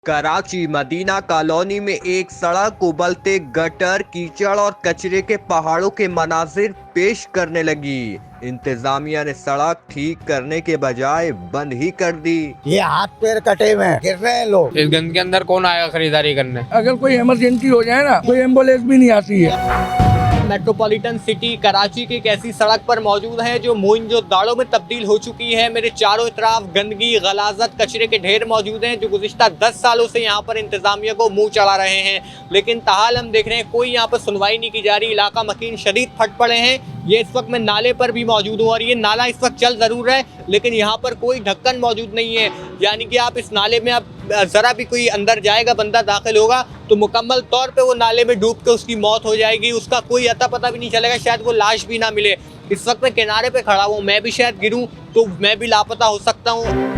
Karachi Medina colony में एक सड़क उबलते गटर, कीचड़ और कचरे के पहाड़ों के मनाजिर पेश करने लगी। इंतजामिया ने सड़क ठीक करने के बजाय बंद ही कर दी। ये हाथ पैर कटे हुए हैं, गिर रहे हैं लोग। इस गंद के अंदर कौन आएगा खरीदारी करने? अगर कोई इमरजेंसी हो जाए ना, कोई एम्बुलेंस भी नहीं आती है। मेट्रोपॉलिटन सिटी कराची की एक ऐसी सड़क पर मौजूद है जो मोइंजोदाड़ो में तब्दील हो चुकी है। मेरे चारों तरफ गंदगी, गलाजत, कचरे के ढेर मौजूद हैं जो गुज़िश्ता 10 सालों से यहाँ पर इंतजामिया को मुंह चढ़ा रहे हैं। लेकिन ताहाल हम देख रहे हैं कोई यहाँ पर सुनवाई नहीं की जा रही। इलाका मकीन शदीद फट पड़े हैं। ये इस वक्त मैं नाले पर भी मौजूद हूँ और ये नाला इस वक्त चल ज़रूर है लेकिन यहाँ पर कोई ढक्कन मौजूद नहीं है। यानी कि आप इस नाले में अब ज़रा भी कोई अंदर जाएगा, बंदा दाखिल होगा तो मुकम्मल तौर पे वो नाले में डूब के उसकी मौत हो जाएगी। उसका कोई अता पता भी नहीं चलेगा, शायद वो लाश भी ना मिले। इस वक्त मैं किनारे पे खड़ा हूँ, मैं भी शायद गिरूँ तो मैं भी लापता हो सकता हूँ।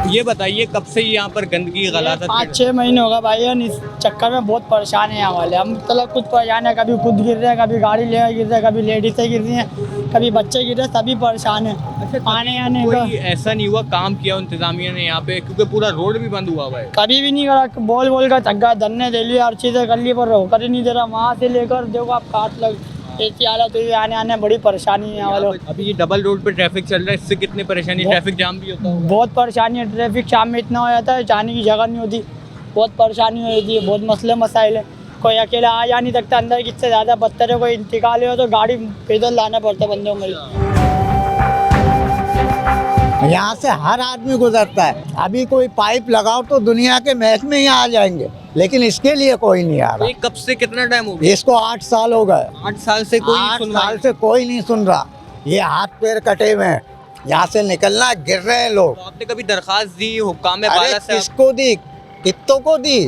ये बताइए कब से यहाँ पर गंदगी, गलाजत? 5-6 महीने होगा भाई। इस चक्कर में बहुत परेशान है यहाँ वाले। हम मतलब कुछ परेशान है, कभी खुद गिर रहे हैं, कभी गाड़ी ले गिर रहे हैं, कभी लेडीज़ें गिर रही हैं, कभी बच्चे गिर रहे हैं, सभी परेशान है। अच्छा, आने आने का कोई ऐसा नहीं हुआ काम किया इंतजामिया ने यहाँ पे, क्योंकि पूरा रोड भी बंद हुआ है? कभी भी नहीं करा। बोल कर थक धरने दे लिए, हर चीज़ें कर ली पर होकर ही नहीं दे रहा। वहाँ से लेकर देखो आप काट लग ऐसी हालत हुई, आने आने बड़ी परेशानी है यहाँ वालों। अभी ये डबल रोड पे ट्रैफिक चल रहा है, इससे कितनी परेशानी? ट्रैफिक जाम भी होता है? बहुत परेशानी है। ट्रैफिक शाम में इतना हो जाता है, जाने की जगह नहीं होती, बहुत परेशानी हो जाती है। बहुत मसले मसाइल है, कोई अकेला आ जा नहीं सकता अंदर। किससे ज़्यादा बदतर है, कोई इंतकाल हो तो गाड़ी पैदल लाना पड़ता है बंदों को। यहाँ से हर आदमी गुजरता है। अभी कोई पाइप लगाओ तो दुनिया के महकमे यहाँ आ जाएंगे, लेकिन इसके लिए कोई नहीं आ रहा। ये कब से कितना टाइम हो गया? इसको 8 साल हो गए। 8 साल से कोई 8 सुनवाई? साल से कोई नहीं सुन रहा। ये हाथ पैर कटे हुए हैं, यहाँ से निकलना, गिर रहे हैं लोग। तो आपने कभी दरखास्त दी हुक्काम अरे बाला से? किसको दी, कितों को दी?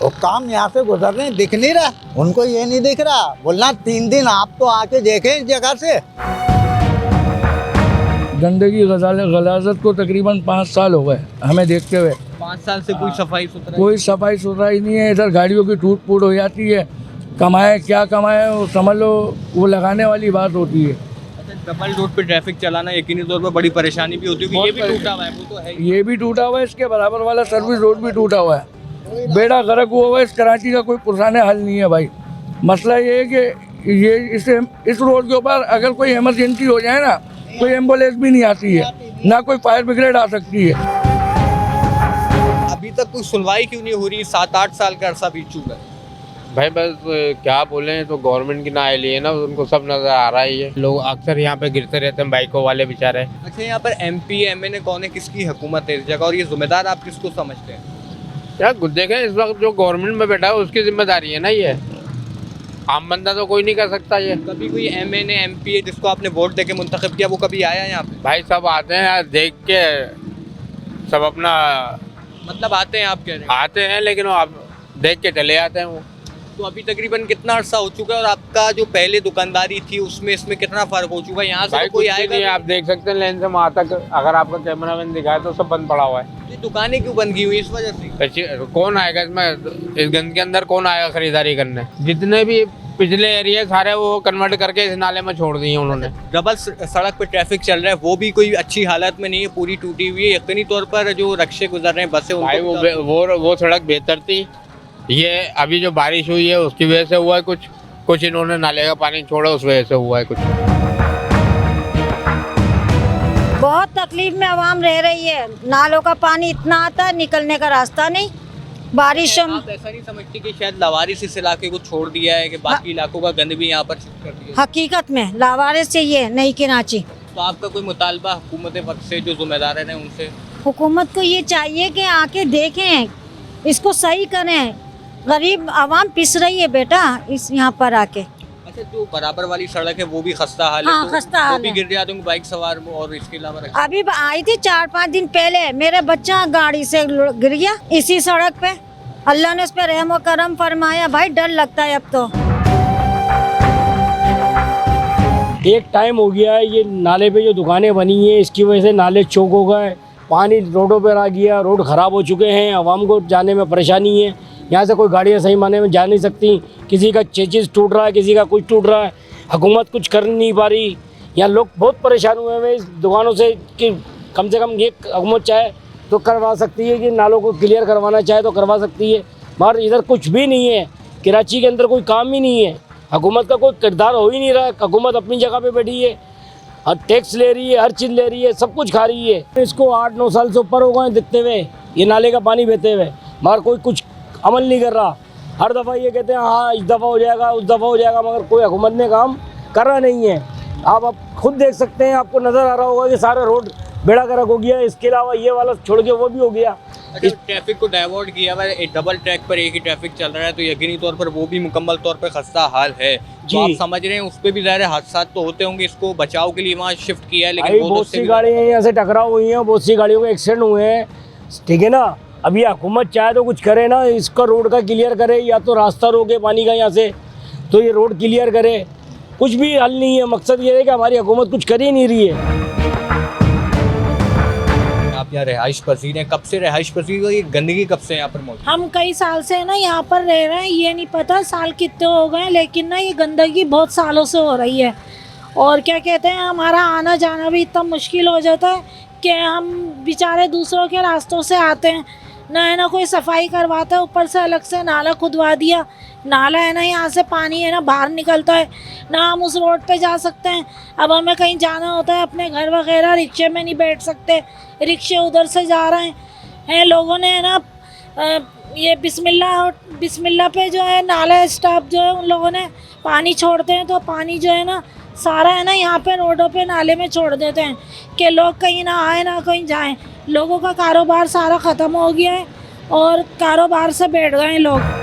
वो काम यहाँ से गुजर रहे हैं, दिख नहीं रहा उनको। ये नहीं दिख रहा, बोलना 3 दिन आप तो आके देखें इस जगह से। गंदगी, गलाजत को तकरीबन 5 साल हो गए हमें देखते हुए। 5 साल से कोई सफाई सुथरा? कोई सफाई सुथराई नहीं है। इधर गाड़ियों की टूट फूट हो जाती है। कमाए क्या कमाए, वो समझ लो वो लगाने वाली बात होती है। अच्छा, डबल रोड पे ट्रैफिक चलाना यकीनी तौर पर बड़ी परेशानी भी होती है। ये भी टूटा हुआ है, वो तो है ही। ये भी टूटा हुआ है, इसके बराबर वाला सर्विस रोड भी टूटा हुआ है। बेड़ा गर्क हुआ हुआ है। इस कराची का कोई पुराने हल नहीं है भाई। मसला ये है कि ये इस रोड के ऊपर अगर कोई इमरजेंसी हो जाए ना, कोई एम्बुलेंस भी नहीं आती है, ना कोई फायर ब्रिगेड आ सकती है। अभी तक कोई सुनवाई क्यों नहीं हो रही? 7-8 साल का अरसा बीत चुका है। भाई बस क्या बोले, तो गवर्नमेंट की नाइल है ना, उनको सब नजर आ रहा है। ये लोग अक्सर यहाँ पे गिरते रहते हैं, बाइकों वाले बेचारे। अच्छा, यहाँ पर MP MNA कौन है, किसकी हुकूमत है इस जगह, और ये जिम्मेदार आप किसको समझते हैं? यार देखें, इस वक्त जो गवर्नमेंट में बैठा है उसकी जिम्मेदारी है ना। ये आम बंदा तो कोई नहीं कर सकता। ये कभी कोई MNA MP जिसको आपने वोट देके मुंतखब किया वो कभी आया यहाँ पे? भाई सब आते हैं यार, देख के सब अपना मतलब आते हैं, आप कह रहे हैं? आते हैं लेकिन वो आप देख के चले जाते हैं वो। तो अभी तकरीबन कितना अरसा हो चुका है और आपका जो पहले दुकानदारी थी उसमें इसमें कितना फर्क हो चुका है? यहाँ से भाई तो कोई कुछ भी आएगा नहीं, आप देख सकते हैं लेन से वहाँ तक। अगर आपका कैमरा मैन दिखाए तो सब बंद पड़ा हुआ है। ये दुकानें क्यों बंद की हुई इस वजह से? कौन आएगा इसमें? इस गंद के अंदर कौन आएगा खरीदारी करने? जितने भी पिछले एरिया सारे वो कन्वर्ट करके इस नाले में छोड़ दिए उन्होंने। डबल सड़क पे ट्रैफिक चल रहा है, वो भी कोई अच्छी हालत में नहीं है, पूरी टूटी हुई है। यकीनी तौर पर जो रक्शे गुजर रहे हैं, बसें, भाई वो सड़क बेहतर थी। ये अभी जो बारिश हुई है उसकी वजह से हुआ है, कुछ इन्होंने नाले का पानी छोड़ा उस वजह से हुआ है कुछ। बहुत तकलीफ में आवाम रह रही है। नालों का पानी इतना आता है, निकलने का रास्ता नहीं। बारिश आप ऐसा नहीं समझती कि शायद लावारिस इस इलाके को छोड़ दिया है कि बाकी इलाकों का गंद भी यहाँ पर शिफ्ट कर दिया? हकीकत में लावारिस चाहिए, नहीं कराची। तो आपका कोई मुतालबा हुकूमत वक्त से जो जिम्मेदार है उनसे? हुकूमत को ये चाहिए कि आके देखें, इसको सही करें। गरीब आवाम पिस रही है बेटा इस यहाँ पर आके। अच्छा, जो बराबर वाली सड़क है वो भी खस्ता हाल है? हाँ, तो खस्ता हाल वो भी है। गिर जाते होंगे बाइक सवार और इसके अलावा? अभी आई थी 4-5 दिन पहले, मेरा बच्चा गाड़ी से गिर गया इसी सड़क पे। अल्लाह ने उस पर रहम और करम फरमाया। भाई डर लगता है अब तो। एक टाइम हो गया है ये नाले पे जो दुकानें बनी हैं इसकी वजह से नाले चौक हो गए, पानी रोडों पर आ गया, रोड ख़राब हो चुके हैं, आवाम को जाने में परेशानी है। यहाँ से कोई गाड़ियाँ सही माने में जा नहीं सकती, किसी का चेचिस टूट रहा है, किसी का कुछ टूट रहा है, हुकूमत कुछ कर नहीं पा रही। यहाँ लोग बहुत परेशान हुए हैं इस दुकानों से कि कम से कम ये हुकूमत चाहे तो करवा सकती है कि नालों को क्लियर करवाना चाहे तो करवा सकती है, मगर इधर कुछ भी नहीं है। कराची के अंदर कोई काम ही नहीं है, हुकूमत का कोई किरदार हो ही नहीं रहा है। हुकूमत अपनी जगह पे बैठी है, हर टैक्स ले रही है, हर चीज़ ले रही है, सब कुछ खा रही है। इसको 8-9 साल से ऊपर हो गए दिखते हुए ये नाले का पानी बहते हुए, मगर कोई कुछ अमल नहीं कर रहा। हर दफ़ा ये कहते हैं हाँ इस दफ़ा हो जाएगा, उस दफ़ा हो जाएगा, मगर कोई हुकूमत ने काम कर रहा नहीं है। आप खुद देख सकते हैं, आपको नज़र आ रहा होगा कि सारा रोड बेड़ा गर्क हो गया। इसके अलावा ये वाला छोड़ के वो भी हो गया। इस ट्रैफिक को डाइवर्ट किया हुआ है, डबल ट्रैक पर एक ही ट्रैफिक चल रहा है, तो यकीनी तौर पर वो भी मुकम्मल तौर पर खस्ता हाल है। जी। तो आप समझ रहे हैं उस पर भी ज़ाहिर हादसा तो होते होंगे, इसको बचाव के लिए वहाँ शिफ्ट किया है, लेकिन भाई वो तो बहुत उससे सी भी- गाड़ियाँ यहाँ से टकराव हुई हैं, बहुत सी गाड़ियों के एक्सीडेंट हुए हैं, ठीक है ना। अब ये हुकूमत चाहे तो कुछ करे ना, इसका रोड का क्लियर करे, या तो रास्ता रोके पानी का यहाँ से, तो ये रोड क्लियर करे। कुछ भी हल नहीं है। मकसद ये है कि हमारी हुकूमत कुछ कर ही नहीं रही है। आप यहाँ रहाइश पसीर हैं, कब से रहाइश पसीर हो? ये गंदगी कब से यहाँ पर मौजूद? हम कई साल से ना यहाँ पर रह रहे हैं, ये नहीं पता साल कितने हो गए, लेकिन ना ये गंदगी बहुत सालों से हो रही है। और क्या कहते हैं, हमारा आना जाना भी इतना मुश्किल हो जाता है कि हम बेचारे दूसरों के रास्तों से आते हैं, ना है ना कोई सफाई करवाता है, ऊपर से अलग से नाला खुदवा दिया। नाला है ना, यहाँ से पानी है ना बाहर निकलता है, ना हम उस रोड पे जा सकते हैं। अब हमें कहीं जाना होता है अपने घर वगैरह, रिक्शे में नहीं बैठ सकते, रिक्शे उधर से जा रहे हैं। लोगों ने है ना ये बिस्मिल्लाह पे जो है नाला स्टाफ जो है उन लोगों ने पानी छोड़ते हैं, तो पानी जो है ना सारा है ना यहाँ पे रोडों पे नाले में छोड़ देते हैं कि लोग कहीं ना आए ना कहीं जाएं। लोगों का कारोबार सारा ख़त्म हो गया है और कारोबार से बैठ गए हैं लोग।